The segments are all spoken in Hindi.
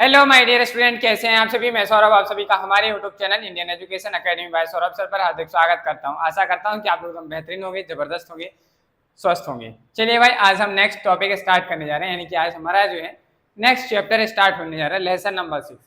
हेलो माय डियर स्टूडेंट, कैसे हैं आप सभी। मैं सौरभ आप सभी का हमारे YouTube channel Indian education academy by Saurabh sir पर हार्दिक स्वागत करता हूं। आशा करता हूं कि आप लोग बेहतरीन होंगे, जबरदस्त होंगे, स्वस्थ होंगे। चलिए भाई, आज हम नेक्स्ट टॉपिक स्टार्ट करने जा रहे हैं, यानी कि आज हमारा जो है नेक्स्ट चैप्टर स्टार्ट होने जा रहा है, लेसन नंबर 6।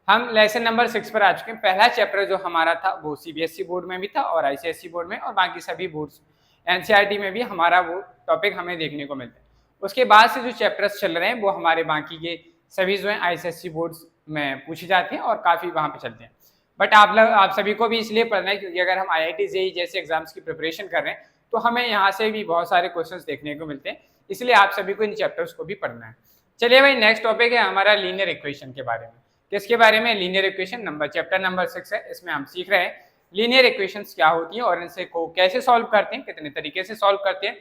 हम लेसन नंबर 6 पर आ चुके हैं। पहला चैप्टर जो हमारा था वो सीबीएसई बोर्ड में भी था और आईसीएसई बोर्ड में और बाकी सभी बोर्ड्स एनसीईआरटी में भी हमारा वो टॉपिक हमें देखने को मिलता है। उसके बाद से जो चैप्टर्स चल रहे हैं वो हमारे बाकी के सभी जो है आईसीएसई बोर्ड्स में पूछे जाते हैं और काफ़ी वहाँ पे चलते हैं। बट आप सभी को भी इसलिए पढ़ना है क्योंकि अगर हम आईआईटी जेईई जैसे एग्जाम्स की प्रिपरेशन कर रहे हैं तो हमें यहाँ से भी बहुत सारे क्वेश्चंस देखने को मिलते हैं, इसलिए आप सभी को इन चैप्टर्स को भी पढ़ना है। चलिए भाई, नेक्स्ट टॉपिक है हमारा लीनियर इक्वेशन के बारे में। किसके बारे में? Linear equation number chapter number 6 है। इसमें हम सीख रहे हैं लीनियर इक्वेशंस क्या होती हैं और इनसे को कैसे सॉल्व करते हैं, कितने तरीके से सॉल्व करते हैं,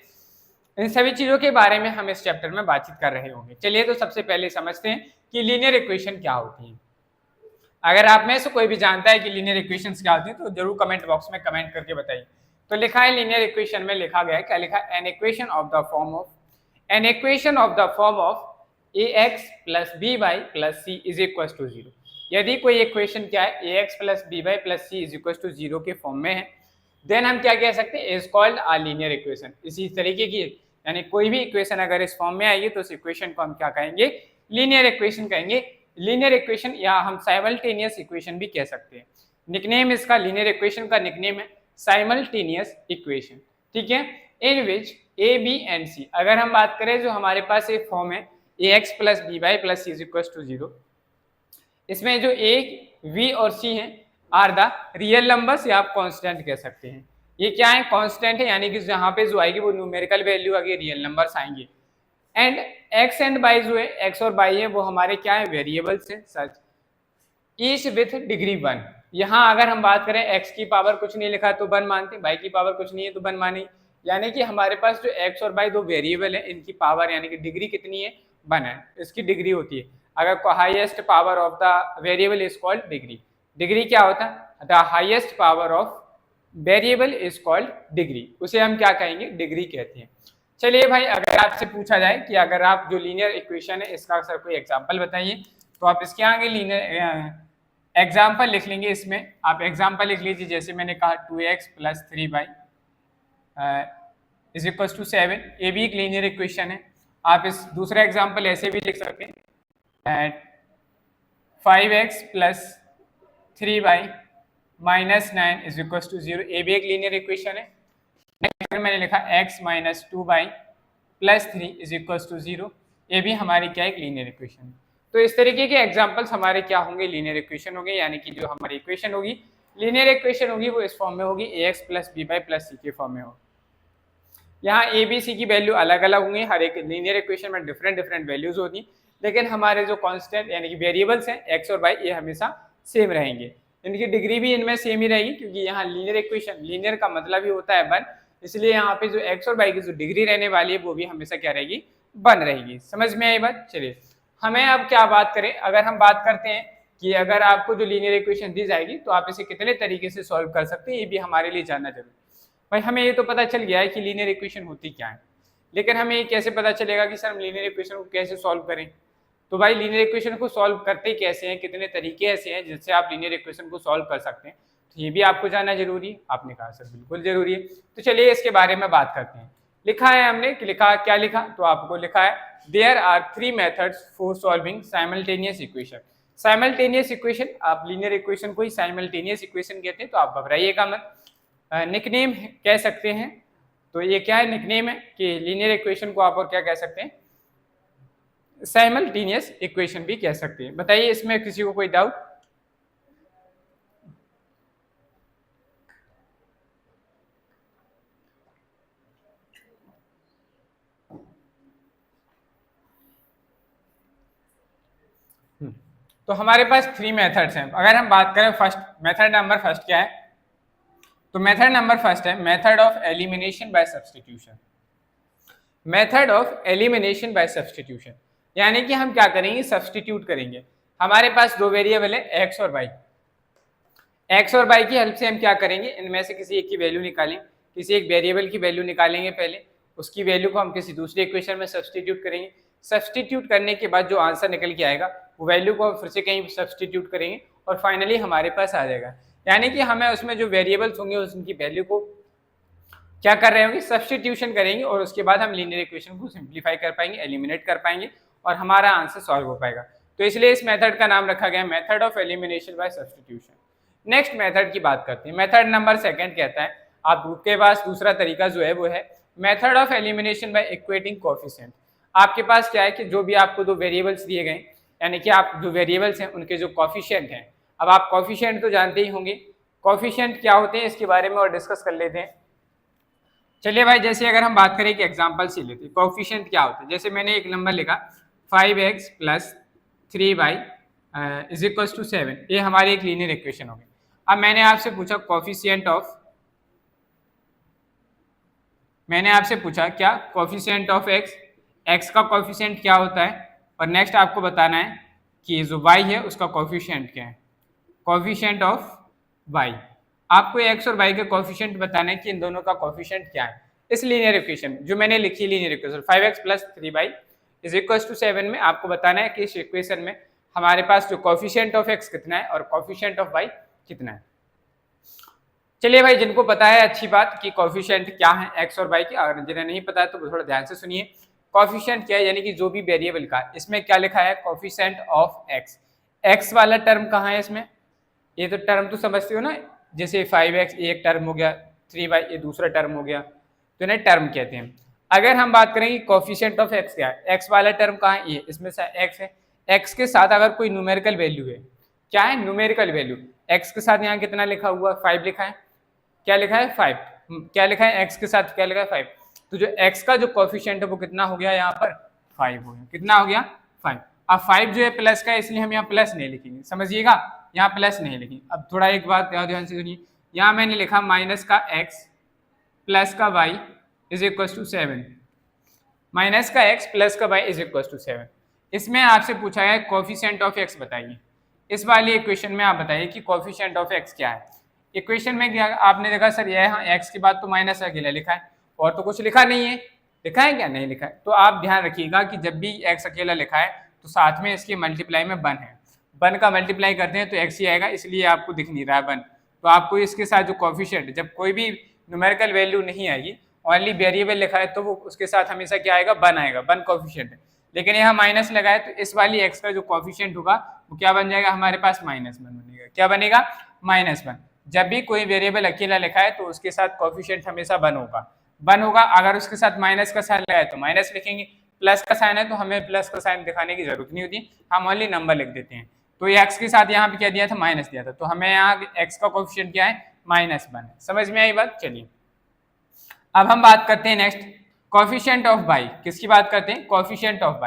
इन सभी चीजों के बारे में हम इस चैप्टर में बातचीत कर रहे होंगे। चलिए तो सबसे पहले समझते हैं कि लीनियर इक्वेशन क्या होती है। अगर आप में से कोई भी जानता है कि लीनियर इक्वेशंस क्या होती है तो जरूर कमेंट बॉक्स में कमेंट करके बताइए। तो लिखा है लीनियर इक्वेशन में, लिखा गया है क्या? लिखा है an equation of the form of ax plus b y plus c is equal to 0। यदि कोई इक्वेशन क्या है ax plus b y plus c is equal to 0 के फॉर्म में है, देन हम क्या कह सकते हैं? Is called a linear equation. इसी तरीके की यानी कोई भी इक्वेशन अगर इस फॉर्म में आएगी तो उस इक्वेशन को हम क्या कहेंगे? लीनियर इक्वेशन कहेंगे। लीनियर इक्वेशन या हम साइमल्टेनियस इक्वेशन भी कह सकते हैं। निकनेम इसका, लीनियर इक्वेशन का निकनेम है साइमल्टेनियस इक्वेशन। ठीक है, इन विच ए बी एंड सी, अगर हम बात करें जो हमारे पास एक फॉर्म है ax plus b y plus c is equal to 0, इसमें जो a, v और c हैं आर द रियल नंबर्स या आप कांस्टेंट कह सकते हैं। ये क्या है? कांस्टेंट है, यानी कि जहां पे जो आएगी वो न्यूमेरिकल वैल्यू आएगी, रियल नंबर्स आएंगे। एंड x एंड y जो है, x और y है वो हमारे क्या है? वेरिएबल्स है सच ईच विथ डिग्री 1। यहाँ अगर हम बात करें x की पावर कुछ नहीं लिखा तो 1 मानते, y की पावर कुछ नहीं है तो 1 माने, यानी कि हमारे पास जो x और y दो वेरिएबल है इनकी पावर यानी कि डिग्री कितनी है? 1 है, इसकी डिग्री होती है। अगर highest power of the variable is called degree. Degree क्या होता है? The highest power of variable is called degree, उसे हम क्या कहेंगे? डिग्री कहते हैं। चलिए भाई, अगर आपसे पूछा जाए कि अगर आप जो लीनियर इक्वेशन है इसका सर कोई एग्जांपल बताइए, तो आप इसके आगे लीनियर एग्जाम्पल लिख लेंगे। इसमें आप एग्जाम्पल लिख लीजिए, जैसे मैंने कहा 2x plus 3y is equal to 7, ये भी एक लीनियर इक्वेशन है। आप इस दूसरा एग्जाम्पल ऐसे भी लिख सकते हैं 5x plus 3y minus 9 is equal to 0, ये भी एक लीनियर इक्वेशन है। नेक्स्ट मैंने लिखा x minus 2y plus 3 is equal to 0, ये भी हमारी क्या एक लीनियर इक्वेशन है। तो इस तरीके के एग्जांपल्स हमारे क्या होंगे? लीनियर इक्वेशन होंगे, यानी कि जो हमारी इक्वेशन होगी लीनियर इक्वेशन होगी वो इस फॉर्म में होगी, ax plus b y plus c के फॉर्म में होगी। यहाँ ए बी सी की वैल्यू अलग अलग होंगी, हर एक लीनियर इक्वेशन में डिफरेंट डिफरेंट वैल्यूज होती, लेकिन हमारे जो कांस्टेंट यानी कि वेरिएबल्स हैं एक्स और वाई ये हमेशा सेम रहेंगे। इनकी डिग्री भी इनमें सेम ही रहेगी, क्योंकि यहाँ लीनियर इक्वेशन, लीनियर का मतलब ही होता है 1, इसलिए यहाँ पे जो एक्स और वाई की जो डिग्री रहने वाली है वो भी हमेशा क्या रहेगी? 1 रहेगी। समझ में आई बात? चलिए, हमें अब क्या बात करें, अगर हम बात करते हैं कि अगर आपको जो लीनियर इक्वेशन दी जाएगी तो आप इसे कितने तरीके से सॉल्व कर सकते हैं, ये भी हमारे लिए जानना जरूरी है। भाई, हमें ये तो पता चल गया है कि लीनियर इक्वेशन होती क्या है, लेकिन हमें ये कैसे पता चलेगा कि सर हम लीनियर इक्वेशन को कैसे सॉल्व करें? तो भाई, लीनियर इक्वेशन को सॉल्व करते कैसे हैं, कितने तरीके ऐसे हैं जिससे आप लीनियर इक्वेशन को सॉल्व कर सकते हैं, तो ये भी आपको जानना जरूरी है। आपने कहा सर बिल्कुल जरूरी है, तो चलिए इसके बारे में बात करते हैं। लिखा है हमने कि लिखा क्या लिखा, तो आपको लिखा है there are 3 methods for solving simultaneous equation. Simultaneous equation, आप लीनियर इक्वेशन को ही साइमल्टेनियस इक्वेशन कहते हैं, तो आप घबराइएगा मत। निकनेम कह सकते हैं, तो ये क्या है? निकनेम है कि लीनियर इक्वेशन को आप और क्या कह सकते हैं? साइमल्टेनियस इक्वेशन भी कह सकते हैं। बताइए, इसमें किसी को कोई डाउट? तो हमारे पास 3 मेथड्स हैं। अगर हम बात करें फर्स्ट मेथड नंबर फर्स्ट क्या है, तो मेथड नंबर फर्स्ट है method of elimination by substitution. Method of elimination by substitution, यानी कि हम क्या करेंगे? सब्स्टिट्यूट करेंगे। हमारे पास दो वेरिएबल है एक्स और वाई, एक्स और वाई की हेल्प से हम क्या करेंगे? इनमें से किसी एक की वैल्यू निकालें, किसी एक वेरिएबल की वैल्यू निकालेंगे पहले, उसकी वैल्यू को हम किसी दूसरे इक्वेशन में सब्स्टिट्यूट करेंगे। सब्स्टिट्यूट करने के बाद जो आंसर निकल के आएगा वो वैल्यू को फिर से कहीं सब्सटीट्यूट करेंगे और फाइनली हमारे पास आ जाएगा। यानी कि हमें उसमें जो वेरिएबल्स होंगे उनकी वैल्यू को क्या कर रहे होंगे, सब्सटीट्यूशन करेंगे और उसके बाद हम लीनियर इक्वेशन को सिंप्लीफाई कर पाएंगे, एलिमिनेट कर पाएंगे और हमारा आंसर सॉल्व हो पाएगा। तो इसलिए इस मेथड का नाम रखा गया method of elimination by substitution. Next method की बात करते हैं। मेथड नंबर 2 कहता है आपके पास दूसरा तरीका जो है वो है method of elimination by equating coefficient. आपके पास क्या है कि जो भी आपको दो वेरिएबल्स दिए गए, यानी कि आप जो वेरिएबल्स हैं उनके जो कोएफिशिएंट हैं, अब आप कोएफिशिएंट तो जानते ही होंगे, कोएफिशिएंट क्या होते हैं इसके बारे में और डिस्कस कर लेते हैं। चलिए भाई, जैसे अगर हम बात करें कि एग्जांपल से लेते हैं कोएफिशिएंट क्या होता है। जैसे मैंने एक नंबर लिखा 5x + 3y = 7, ये हमारी एक लीनियर इक्वेशन होगी। अब मैंने आपसे पूछा कोएफिशिएंट ऑफ, मैंने आपसे पूछा क्या कोएफिशिएंट ऑफ x का कोएफिशिएंट क्या होता है, और नेक्स्ट आपको बताना है कि जो y है उसका कोएफिशिएंट क्या है, कोएफिशिएंट ऑफ y। आपको x और y के कोएफिशिएंट बताना है कि इन दोनों का कोएफिशिएंट क्या है। इस लीनियर इक्वेशन जो मैंने लिखी, लीनियर इक्वेशन 5x + 3y = 7 में आपको बताना है कि इस इक्वेशन में हमारे पास जो कोएफिशिएंट ऑफ x कितना है और कोएफिशिएंट ऑफ y कितना है। चलिए भाई, जिनको पता है अच्छी बात कि कोएफिशिएंट क्या है x और y के, अगर जिन्हें नहीं पता है तो थोड़ा ध्यान से सुनिए। कोएफिशिएंट क्या है, यानी कि जो भी वेरिएबल का, इसमें क्या लिखा है कोएफिशिएंट ऑफ x वाला टर्म कहाँ है इसमें, ये तो टर्म तो समझते हो ना, जैसे 5x एक टर्म हो गया, 3y ये दूसरा टर्म हो गया, तो इन्हें टर्म कहते हैं। अगर हम बात करें कि कोएफिशिएंट ऑफ x क्या है, x वाला टर्म कहाँ है, ये इसमें से x है, x के साथ अगर कोई न्यूमेरिकल वैल्यू है, क्या है न्यूमेरिकल वैल्यू, x के साथ यहाँ कितना लिखा हुआ 5 लिखा है, क्या लिखा है 5, क्या लिखा है x के साथ क्या लिखा है 5, तो जो x का जो कोएफिशिएंट है वो कितना हो गया यहाँ पर 5 हो गया, कितना हो गया 5। अब 5 जो है प्लस का है, इसलिए हम यहाँ प्लस नहीं लिखेंगे, समझिएगा, यहाँ प्लस नहीं लिखेंगे। अब थोड़ा एक बात ध्यान से सुनिए, यहाँ मैंने लिखा माइनस का x प्लस का y = 7, माइनस का x प्लस का y = 7। इसमें आपसे पूछा है कोएफिशिएंट ऑफ x बताइए, इस वाली इक्वेशन में आप बताइए कि कोएफिशिएंट ऑफ x क्या है। इक्वेशन में क्या आपने देखा सर, यह यहाँ x के बाद तो माइनस अकेला लिखा है और तो कुछ लिखा नहीं है, लिखा है क्या, नहीं लिखा है। तो आप ध्यान रखिएगा कि जब भी x अकेला लिखा है तो साथ में इसके मल्टीप्लाई में 1 है, 1 का मल्टीप्लाई करते हैं तो x ही आएगा, इसलिए आपको दिख नहीं रहा है 1। तो आपको इसके साथ जो कोएफिशिएंट, जब कोई भी न्यूमेरिकल वैल्यू नहीं आएगी, ओनली वेरिएबल लिखा है, तो वो उसके साथ हमेशा क्या आएगा 1 आएगा, 1 कोएफिशिएंट है। लेकिन यहाँ माइनस लगा है तो इस वाली x का जो कोएफिशिएंट होगा वो क्या बन जाएगा हमारे पास -1 बनेगा, क्या बनेगा -1। जब भी कोई वेरिएबल अकेला लिखा है तो उसके साथ कोएफिशिएंट हमेशा 1 होगा, 1 होगा। अगर उसके साथ माइनस का साइन लगा है तो माइनस लिखेंगे, प्लस का साइन है तो हमें प्लस का साइन दिखाने की जरूरत नहीं होती, हम ओनली नंबर लिख देते हैं। तो ये x के साथ यहाँ पे क्या दिया था, माइनस दिया था, तो हमें यहाँ x का कोएफिशिएंट क्या है -1 है। समझ में आई बात। चलिए अब हम बात करते हैं नेक्स्ट कोएफिशिएंट ऑफ y। किसकी बात करते हैं, कोएफिशिएंट ऑफ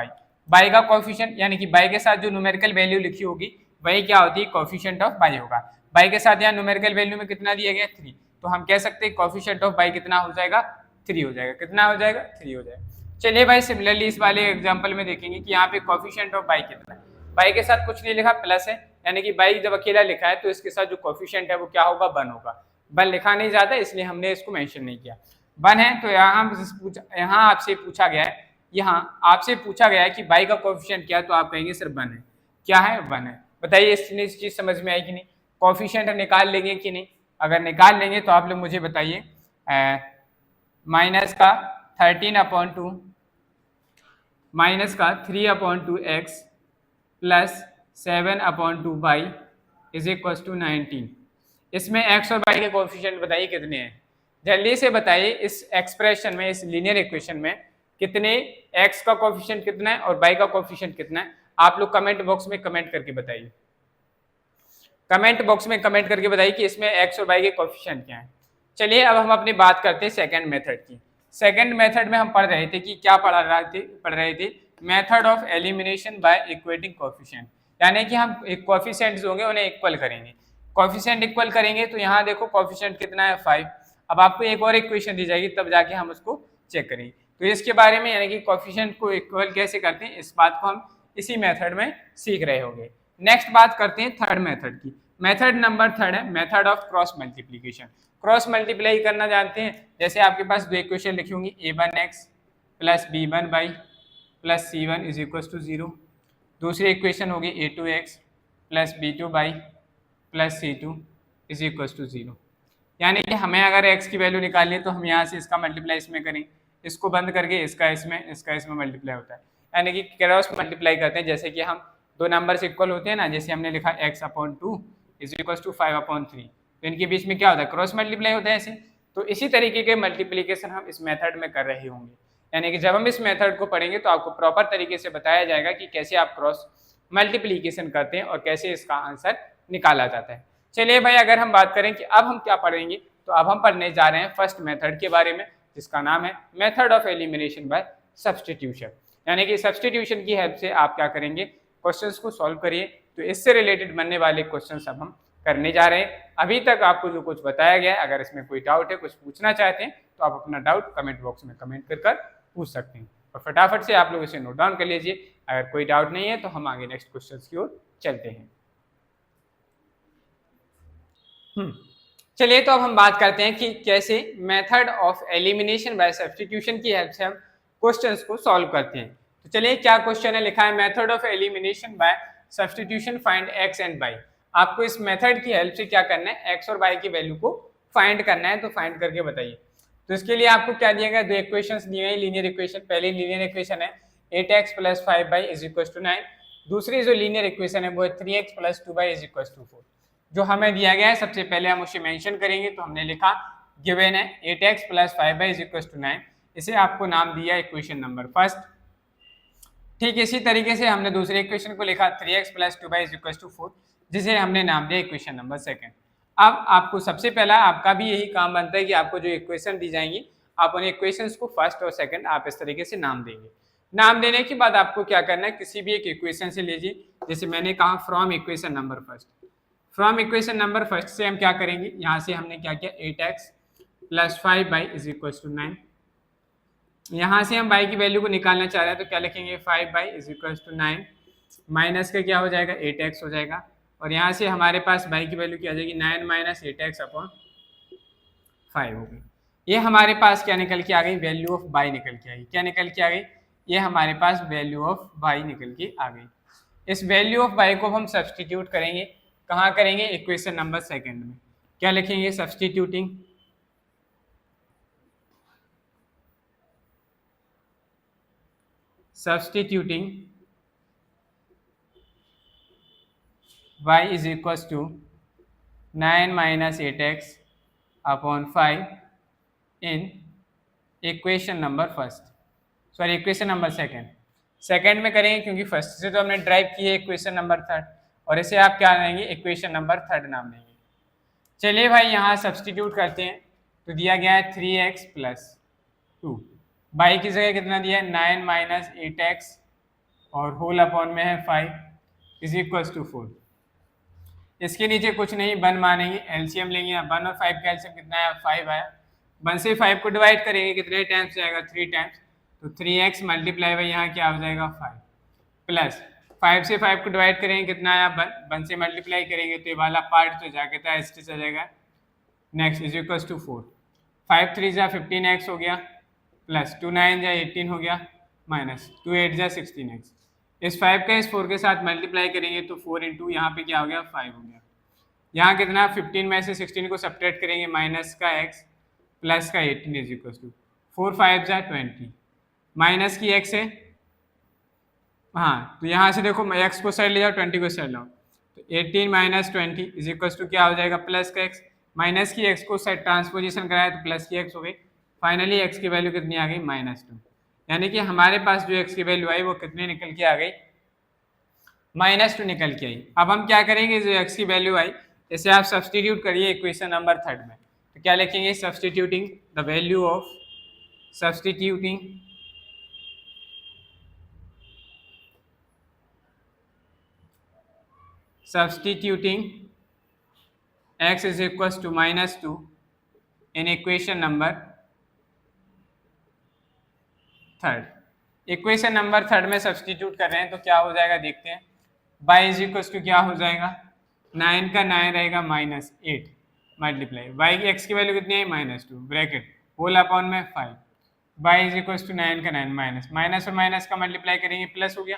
y का कोएफिशिएंट, यानी कि y के साथ जो न्यूमेरिकल वैल्यू लिखी होगी वही क्या होती है कोएफिशिएंट ऑफ y होगा। y के साथ यहाँ न्यूमेरिकल वैल्यू में कितना दिया गया 3, तो हम कह सकते हैं कोएफिशिएंट ऑफ y कितना हो जाएगा 3 हो जाएगा, कितना हो जाएगा 3 हो जाएगा। चलिए भाई, सिमिलरली इस वाले एग्जांपल में देखेंगे कि यहाँ पे कोएफिशिएंट ऑफ y कितना है, y के साथ कुछ नहीं लिखा, प्लस है, यानी कि y जब अकेला लिखा है तो इसके साथ जो कोएफिशिएंट है वो क्या होगा 1 होगा, 1 लिखा नहीं जाता इसलिए हमने इसको मेंशन नहीं किया, 1 है। तो यहाँ आपसे पूछा गया है, यहाँ आपसे पूछा गया है कि y का कोएफिशिएंट क्या है, तो आप कहेंगे सर 1 है, क्या है 1 है। बताइए इस चीज समझ में आई कि नहीं, कोएफिशिएंट निकाल लेंगे कि नहीं, अगर निकाल लेंगे तो आप लोग मुझे बताइए, माइनस का 13/2 माइनस का 3/2x प्लस 7/2y = 19। इसमें x और y के कोएफिशिएंट बताइए कितने हैं, जल्दी से बताइए। इस एक्सप्रेशन में, इस लीनियर इक्वेशन में कितने x का कोएफिशिएंट कितना है और y का कोएफिशिएंट कितना है, आप लोग कमेंट बॉक्स में कमेंट करके बताइए, कमेंट बॉक्स में कमेंट करके बताइए कि इसमें x और y के कोएफिशिएंट क्या है। चलिए अब हम अपनी बात करते हैं सेकंड मेथड की। सेकंड मेथड में हम पढ़ रहे थे कि क्या पढ़ रहे थे method of elimination by equating coefficient, यानी कि हम कोएफिशिएंट्स होंगे उन्हें इक्वल करेंगे, कोएफिशिएंट इक्वल करेंगे तो यहाँ देखो कोएफिशिएंट कितना है 5। अब आपको एक और इक्वेशन दी जाएगी तब जाके हम उसको चेक करेंगे, तो इसके बारे में यानी कि कोएफिशिएंट को इक्वल कैसे करते हैं इस बात को हम इसी मेथड में सीख रहे होंगे। नेक्स्ट बात करते हैं थर्ड मेथड की। मेथड नंबर 3 है method of cross multiplication. Cross multiply करना जानते हैं, जैसे आपके पास दो इक्वेशन लिखी होंगी a1x plus b1y plus c1 = 0, दूसरी इक्वेशन होगी a2x plus b2 y plus c2 is equal to 0। यानी कि हमें अगर x की वैल्यू निकालनी है तो हम यहाँ से इसका मल्टीप्लाई इसमें करें, इसको बंद करके इसका इसमें मल्टीप्लाई होता है, यानी कि क्रॉस मल्टीप्लाई करते हैं। जैसे कि हम दो नंबर्स इक्वल होते हैं ना, जैसे हमने लिखा x/2 इज इक्वल टू 5/3, तो इनके बीच में क्या होता है, क्रॉस मल्टीप्लाई होता है ऐसे। तो इसी तरीके के मल्टीप्लीकेशन हम इस मेथड में कर रहे होंगे, यानी कि जब हम इस मेथड को पढ़ेंगे तो आपको प्रॉपर तरीके से बताया जाएगा कि कैसे आप क्रॉस मल्टीप्लीकेशन करते हैं और कैसे इसका आंसर निकाला जाता है। चलिए भाई, अगर हम बात करें कि अब हम क्या पढ़ेंगे, तो अब हम पढ़ने जा रहे हैं फर्स्ट मेथड के बारे में, जिसका नाम है method of elimination by substitution. यानी कि सब्स्टिट्यूशन की हेल्प से आप क्या करेंगे, क्वेश्चंस को सॉल्व करिए। तो इससे रिलेटेड बनने वाले क्वेश्चंस अब हम करने जा रहे हैं। अभी तक आपको जो कुछ बताया गया है, अगर इसमें कोई डाउट है, कुछ पूछना चाहते हैं, तो आप अपना डाउट कमेंट बॉक्स में कमेंट कर पूछ सकते हैं, और फटाफट से आप लोग इसे नोट डाउन कर लीजिए। अगर कोई डाउट नहीं है तो हम आगे नेक्स्ट क्वेश्चन की ओर चलते हैं। चलिए, तो अब हम बात करते हैं कि कैसे method of elimination by substitution की हेल्प से हम क्वेश्चंस को सॉल्व करते हैं। तो चलिए, क्या क्वेश्चन है, लिखा है method of elimination by substitution find x and y। आपको इस मेथड की हेल्प से क्या करना है, x और y की वैल्यू को फाइंड करना है। तो फाइंड करके बताइए। तो इसके लिए आपको क्या दिया गया, दो इक्वेशंस दिए गए, लीनियर इक्वेशन। पहली लीनियर इक्वेशन है 8x + 5y = 9। दूसरी जो लीनियर इक्वेशन है वो है 3x + 2y = 4। जो हमें दिया गया है, सबसे पहले हम उसे मेंशन करेंगे। तो हमने लिखा गिवन है 8x + 5y = 9, इसे आपको नाम दिया इक्वेशन नंबर फर्स्ट। ठीक इसी तरीके से हमने दूसरे इक्वेशन को लिखा 3x + 2y = 4, जिसे हमने नाम दिया इक्वेशन नंबर सेकंड। अब आपको सबसे पहला आपका भी यही काम बनता है कि आपको जो इक्वेशन दी जाएंगी, आप उन इक्वेशंस को फर्स्ट और सेकंड आप इस तरीके से नाम देंगे। नाम देने के बाद आपको क्या करना है, किसी भी एक इक्वेशन से लीजिए। जैसे मैंने कहा from equation number first, from equation number first से हम क्या करेंगे, यहाँ से हमने क्या किया 8x + 5y = 9। यहाँ से हम y की वैल्यू को निकालना चाह रहे हैं, तो क्या लिखेंगे 5y = 9, माइनस का क्या हो जाएगा 8x हो जाएगा, और यहाँ से हमारे पास y की वैल्यू क्या आ जाएगी 9 - 8x/5 होगी। ये हमारे पास क्या निकल के आ गई, वैल्यू ऑफ y निकल के आ गई। क्या निकल के आ गई, ये हमारे पास वैल्यू ऑफ y निकल के आ गई। इस वैल्यू ऑफ y को हम सब्स्टिट्यूट करेंगे, कहाँ करेंगे, इक्वेशन नंबर सेकंड में। क्या लिखेंगे, सब्स्टिट्यूटिंग y = 9 - 8x/5 इन equation number first, sorry equation number second में करेंगे, क्योंकि फर्स्ट से तो हमने ड्राइव की है इक्वेशन नंबर थर्ड, और इसे आप क्या लेंगे, इक्वेशन नंबर थर्ड नाम लेंगे। चलिए भाई, यहाँ सब्स्टिट्यूट करते हैं। तो दिया गया है 3x + 2, y की जगह कितना दिया है 9 - 8x और होल अपॉन में है 5 = 4। इसके नीचे कुछ नहीं, 1 मानेंगे, एलसीएम लेंगे। 1 और 5 का एलसीएम कितना है, 5 आया। 1 से 5 को डिवाइड करेंगे, कितने टाइम्स जाएगा, 3 टाइम्स। तो 3x मल्टीप्लाई बाई यहाँ क्या हो जाएगा 5, प्लस 5 से 5 को डिवाइड करेंगे, कितना आया 1 से मल्टीप्लाई करेंगे, तो ये वाला पार्ट तो जाके था एस आ जाएगा। नेक्स्ट = 4, 5 3 जा 15x हो गया, प्लस 2 9 जा 18 हो गया, माइनस 2 8 जा 16x। इस 5 का इस 4 के साथ मल्टीप्लाई करेंगे तो 4 इंटू यहाँ पे क्या हो गया 5 हो गया। यहाँ कितना 15 में से 16 को सब्ट्रैक्ट करेंगे, माइनस का x प्लस का 18 = 4 5 जा 20, माइनस की x है। हाँ, तो यहाँ से देखो x को साइड ले जाओ, 20 को साइड लाओ, तो 18 - 20 = क्या हो जाएगा, प्लस का x। माइनस की x को साइड ट्रांसपोजिशन कराया तो प्लस की x हो गई। फाइनली x की वैल्यू कितनी आ गई, -2। यानी कि हमारे पास जो x की वैल्यू आई वो कितने निकल के आ गई, -2 निकल के आई। अब हम क्या करेंगे, जो x की वैल्यू आई इसे आप सब्स्टिट्यूट करिए इक्वेशन नंबर थर्ड में। तो क्या लिखेंगे, substituting the value of substituting x is equals to -2 in equation number third. Equation number third में सब्स्टिट्यूट कर रहे हैं तो क्या हो जाएगा देखते हैं। y इज इक्वल्स टू क्या हो जाएगा, 9 का 9 रहेगा -8 मल्टीप्लाई y की x की वैल्यू कितनी है -2 ब्रैकेट होल अपॉन में 5, y इज इक्वल्स टू 9 का 9 माइनस और माइनस का मल्टीप्लाई करेंगे प्लस हो गया।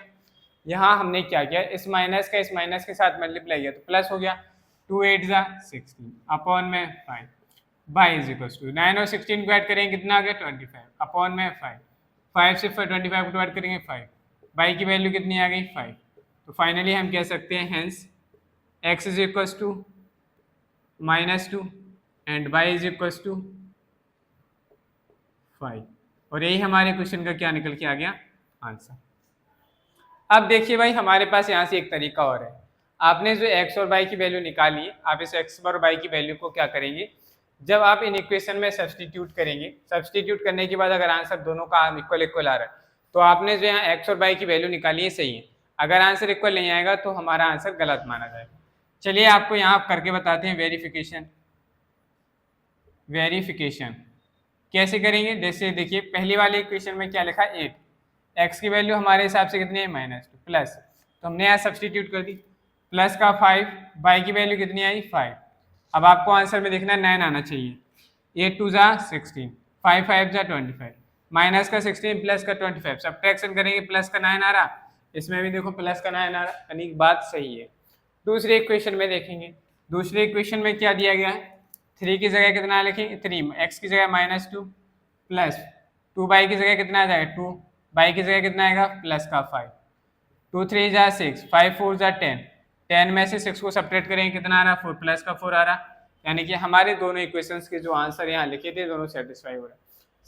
यहाँ हमने क्या किया, इस माइनस का इस माइनस के साथ मल्टीप्लाई किया तो प्लस हो गया, 2 8 जा 16 अपॉन में 5 बाई इज इक्वल टू 9 और 16 को ऐड करेंगे कितना आ गया 25 अपॉन में 5 5 से 25 को ऐड करेंगे 5 बाई की वैल्यू कितनी आ गई 5। तो फाइनली हम कह सकते हैं hence x is equal to -2 and y is equal to 5 और यही हमारे क्वेश्चन का क्या निकल के आ गया आंसर। अब देखिए भाई हमारे पास यहाँ से एक तरीका और है, आपने जो x और y की वैल्यू निकाली है, आप इस x और y की वैल्यू को क्या करेंगे, जब आप इन इक्वेशन में सब्सटीट्यूट करेंगे, सब्सटीट्यूट करने के बाद अगर आंसर दोनों का इक्वल इक्वल आ रहा है तो आपने जो यहाँ x और y की वैल्यू निकाली है सही है, अगर आंसर इक्वल नहीं आएगा तो हमारा आंसर गलत माना जाएगा। चलिए आपको यहाँ करके बताते हैं वेरिफिकेशन। वेरिफिकेशन कैसे करेंगे, जैसे देखिए पहली वाली इक्वेशन में क्या लिखा 8, x की वैल्यू हमारे हिसाब से कितनी है -2 प्लस, तो हमने यहाँ सब्सटीट्यूट कर दी, प्लस का 5 y की वैल्यू कितनी आई 5। अब आपको आंसर में देखना 9 आना चाहिए, 8 2 जा 16 5 5 जा 25 माइनस का 16 प्लस का 25 सब्ट्रैक्शन करेंगे प्लस का 9 आ रहा, इसमें भी देखो प्लस का 9 आ रहा, यानी बात सही है। दूसरी इक्वेशन में देखेंगे, दूसरी इक्वेशन में क्या दिया गया है, 3 की जगह कितना लिखेंगे 3, x की जगह -2 प्लस 2 y की जगह कितना आ जाएगा 2, y की जगह कितना आएगा प्लस का 5, 2 3 जा 6 5 4 जा 10, 10 में से 6 को सब्ट्रैक्ट करेंगे कितना आ रहा 4 प्लस का 4 आ रहा, यानी कि हमारे दोनों इक्वेशंस के जो आंसर यहाँ लिखे थे दोनों सेटिस्फाई हो रहा है,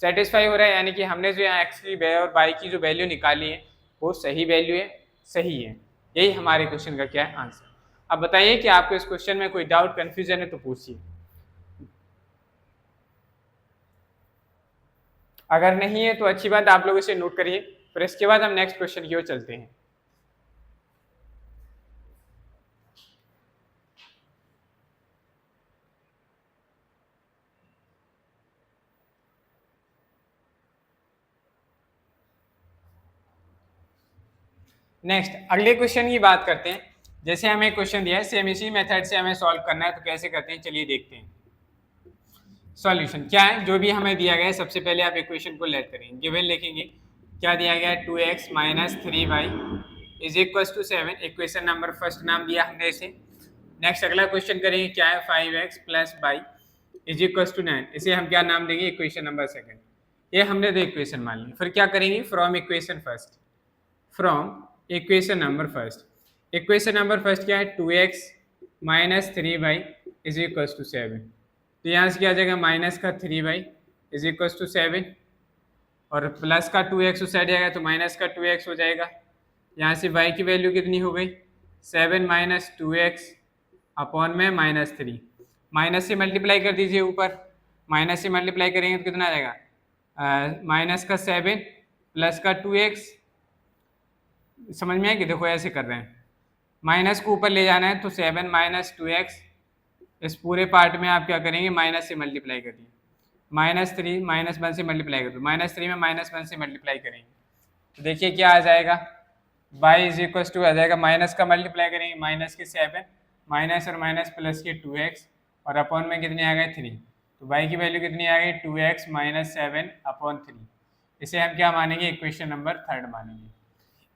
सेटिस्फाई हो रहा है, यानी कि हमने जो यहाँ x की और y की जो वैल्यू निकाली है वो सही वैल्यू है, सही है। यही हमारे क्वेश्चन का क्या है आंसर। अब बताइए कि आपको इस क्वेश्चन में कोई डाउट कंफ्यूजन है तो पूछिए, अगर नहीं है तो अच्छी बात, आप लोग इसे नोट करिए, फिर इसके बाद हम नेक्स्ट क्वेश्चन की ओर चलते हैं। नेक्स्ट अगले क्वेश्चन की बात करते हैं। जैसे हमें क्वेश्चन दिया है सेम इसी मेथड से हमें सॉल्व करना है, तो कैसे करते हैं चलिए देखते हैं। सॉल्यूशन क्या है, जो भी हमें दिया गया है सबसे पहले आप इक्वेशन को लेट करेंगे, गिवन लिखेंगे, क्या दिया गया है 2x - 3y is equal to 7, equation number first नाम दिया हमने इसे। नेक्स्ट अगला क्वेश्चन करेंगे क्या है 5x + y is equal to 9, इसे हम क्या नाम देंगे इक्वेशन नंबर सेकंड, ये हमने दो इक्वेशन मान ली। फिर क्या करेंगे from equation first, from equation number first, equation number first क्या है 2x - 3y is equal to 7, तो यहाँ से क्या आ जाएगा माइनस का 3y इज इक्वल टू 7 और प्लस का 2x उस साइड जाएगा तो माइनस का 2x हो जाएगा। यहाँ से y की वैल्यू कितनी हो गई 7 - 2x अपॉन में -3, माइनस से मल्टीप्लाई कर दीजिए ऊपर, माइनस से मल्टीप्लाई करेंगे तो कितना आ जाएगा माइनस का 7 प्लस का 2x, समझ में आएगी, देखो ऐसे कर रहे हैं, माइनस को ऊपर ले जाना है तो 7 - 2x, इस पूरे पार्ट में आप क्या करेंगे माइनस से मल्टीप्लाई करिए, -3 -1 से मल्टीप्लाई कर दो, -3 में -1 से मल्टीप्लाई करेंगे तो देखिए क्या आ जाएगा y इज इक्वल टू आ जाएगा, माइनस का मल्टीप्लाई करेंगे माइनस के 7 माइनस और माइनस प्लस के 2x और अपॉन में कितनी आ गई 3, तो y की वैल्यू कितनी आ गई 2x - 7 अपॉन 3, इसे हम क्या मानेंगे इक्वेशन नंबर थर्ड मानेंगे।